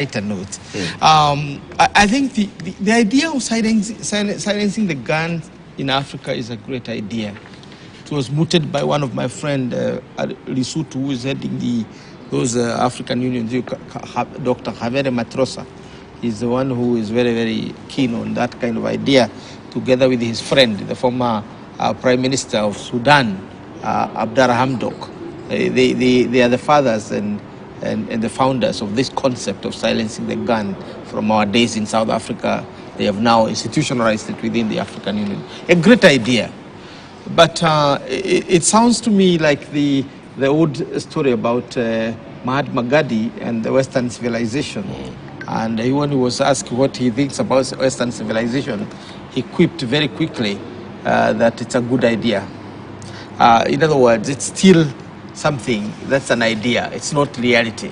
lighter note. I think the idea of silencing the guns in Africa is a great idea. It was mooted by one of my friends, Lesotho, who is heading those African unions, Dr. Havere Matrosa. He's the one who is very, very keen on that kind of idea, together with his friend, the former Prime Minister of Sudan, Abdallah Hamdok. They are the fathers and the founders of this concept of silencing the gun from our days in South Africa. They have now institutionalized it within the African Union. A great idea. But it sounds to me like the old story about Mahatma Gandhi and the Western civilization. And when he was asked what he thinks about Western civilization, he quipped very quickly that it's a good idea. In other words, it's still something that's an idea. It's not reality.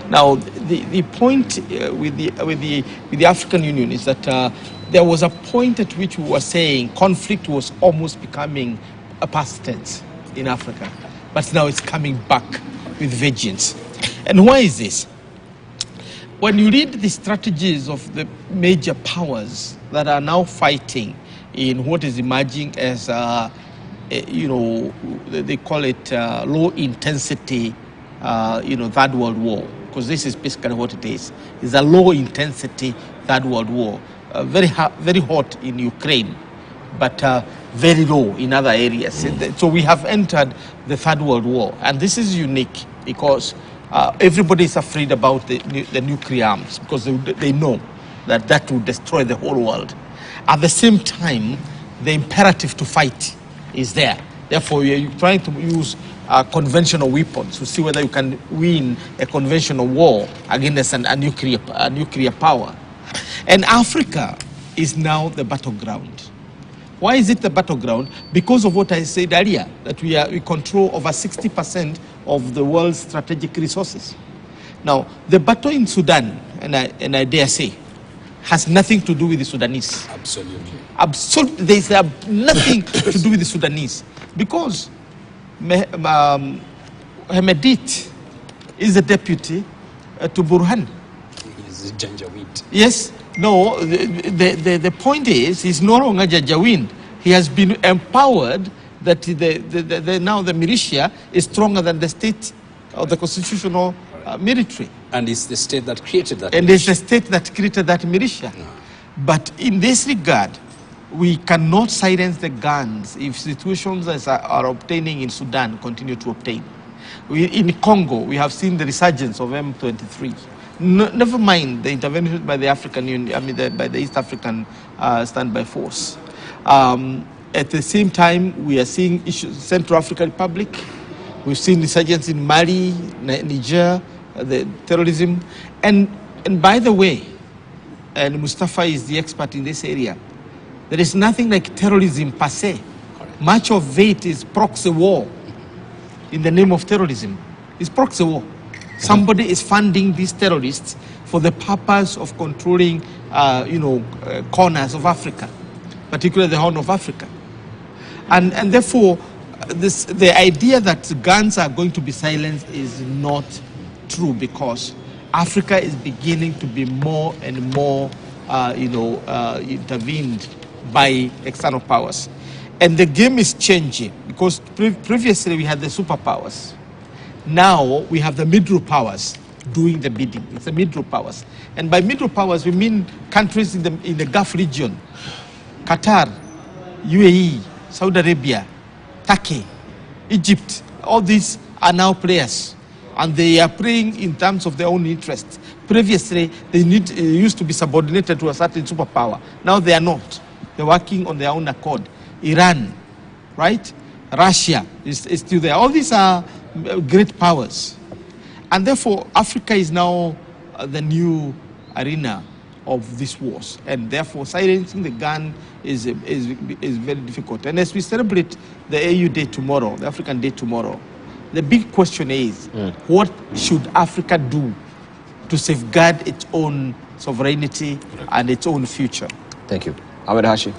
Now, the point with the African Union is that there was a point at which we were saying conflict was almost becoming a past tense in Africa, but now it's coming back with vengeance. And why is this? When you read the strategies of the major powers that are now fighting in what is emerging as they call it low intensity, Third World War, because this is basically what it is. It's a low intensity Third World War, very hot in Ukraine, but very low in other areas. So we have entered the Third World War, and this is unique because everybody is afraid about the nuclear arms because they know that will destroy the whole world. At the same time, the imperative to fight is there. Therefore, you're trying to use conventional weapons to see whether you can win a conventional war against a nuclear power. And Africa is now the battleground. Why is it the battleground? Because of what I said earlier, that we control over 60% of the world's strategic resources. Now, the battle in Sudan, and I dare say, has nothing to do with the Sudanese. Absolutely. There's nothing to do with the Sudanese. Because Hemedit is the deputy to Burhan. He's Janjaweed. Yes. No, the point is, he's no longer Janjaweed. He has been empowered that now the militia is stronger than the state or the constitutional military. And it's the state that created that And militia. it's the state that created that militia. No. But in this regard, we cannot silence the guns if situations as are obtaining in Sudan continue to obtain. In Congo, we have seen the resurgence of M23. Never mind the intervention by the African Union, by the East African Standby Force. At the same time, we are seeing issues in Central African Republic. We've seen resurgence in Mali, Niger, the terrorism. And by the way, and Mustafa is the expert in this area, there is nothing like terrorism per se. Correct. Much of it is proxy war in the name of terrorism. It's proxy war. Somebody is funding these terrorists for the purpose of controlling, corners of Africa, particularly the Horn of Africa. And therefore, the idea that guns are going to be silenced is not true, because Africa is beginning to be more and more, intervened by external powers. And the game is changing, because previously we had the superpowers. Now we have the middle powers doing the bidding. It's the middle powers. And by middle powers, we mean countries in the Gulf region, Qatar, UAE, Saudi Arabia, Turkey, Egypt. All these are now players, and they are playing in terms of their own interests. Previously, they used to be subordinated to a certain superpower. Now they are not. They're working on their own accord. Iran, right? Russia is still there. All these are great powers. And therefore, Africa is now the new arena of these wars. And therefore, silencing the gun is very difficult. And as we celebrate the AU Day tomorrow, the African Day tomorrow, the big question is, what should Africa do to safeguard its own sovereignty and its own future? Thank you. Ahmed Hashi.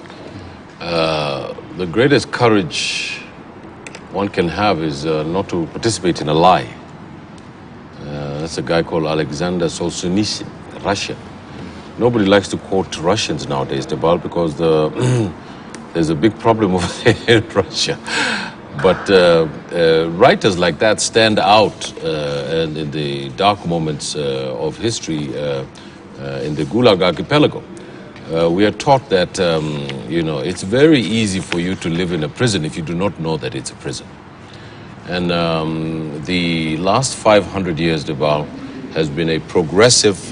The greatest courage one can have is not to participate in a lie. That's a guy called Alexander Solzhenitsyn. Russia. Nobody likes to quote Russians nowadays, Debal, because there's a big problem over there in Russia. But writers like that stand out and in the dark moments of history in the Gulag Archipelago. We are taught that, it's very easy for you to live in a prison if you do not know that it's a prison. And the last 500 years, Debal, has been a progressive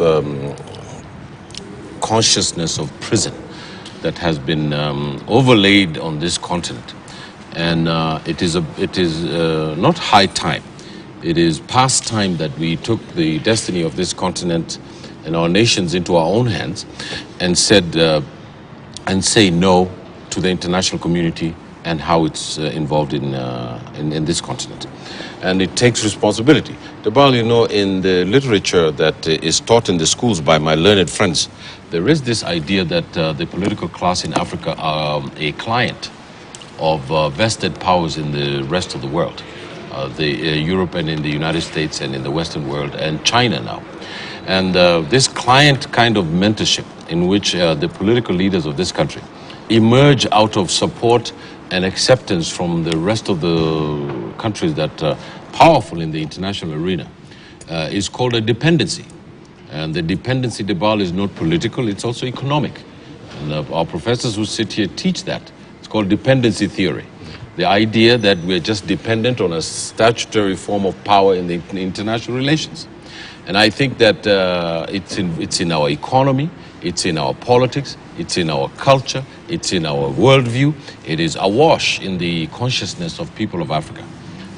consciousness of prison that has been overlaid on this continent. And it is not high time. It is past time that we took the destiny of this continent and our nations into our own hands and said and say no to the international community and how it's involved in this continent. And it takes responsibility. Debal, in the literature that is taught in the schools by my learned friends, there is this idea that the political class in Africa are a client of vested powers in the rest of the world, Europe and in the United States and in the Western world and China now. And this client kind of mentorship in which the political leaders of this country emerge out of support and acceptance from the rest of the countries that are powerful in the international arena is called a dependency. And the dependency, Debal, is not political, it's also economic. And our professors who sit here teach that. It's called dependency theory. The idea that we're just dependent on a statutory form of power in the international relations. And I think that it's in our economy, it's in our politics, it's in our culture, it's in our worldview. It is awash in the consciousness of people of Africa.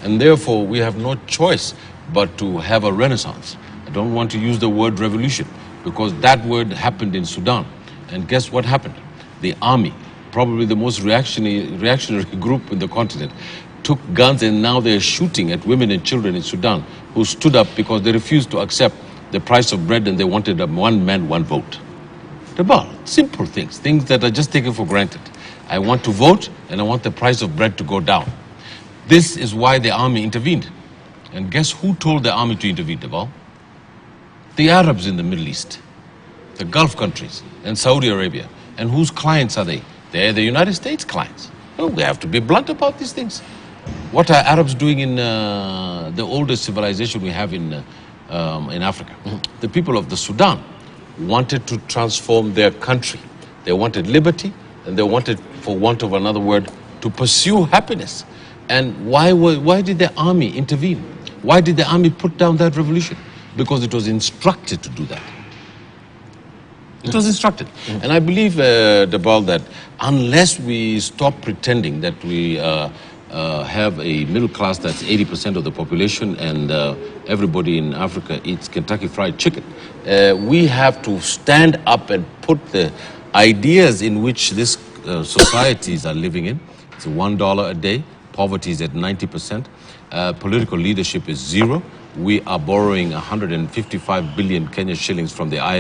And therefore, we have no choice but to have a renaissance. I don't want to use the word revolution because that word happened in Sudan. And guess what happened? The army, probably the most reactionary group in the continent, took guns and now they're shooting at women and children in Sudan who stood up because they refused to accept the price of bread and they wanted a one man, one vote. Debal, simple things, things that are just taken for granted. I want to vote and I want the price of bread to go down. This is why the army intervened. And guess who told the army to intervene, Debal? The Arabs in the Middle East, the Gulf countries, and Saudi Arabia. And whose clients are they? They're the United States clients. Oh, we have to be blunt about these things. What are Arabs doing in the oldest civilization we have in Africa? The people of the Sudan wanted to transform their country. They wanted liberty, and they wanted, for want of another word, to pursue happiness. And why did the army intervene? Why did the army put down that revolution? Because it was instructed to do that. It was instructed. And I believe, Debal, that unless we stop pretending that we have a middle class that's 80% of the population and everybody in Africa eats Kentucky Fried Chicken, we have to stand up and put the ideas in which these societies are living in. It's $1 a day. Poverty is at 90%. Political leadership is zero. We are borrowing 155 billion Kenya shillings from the IMF.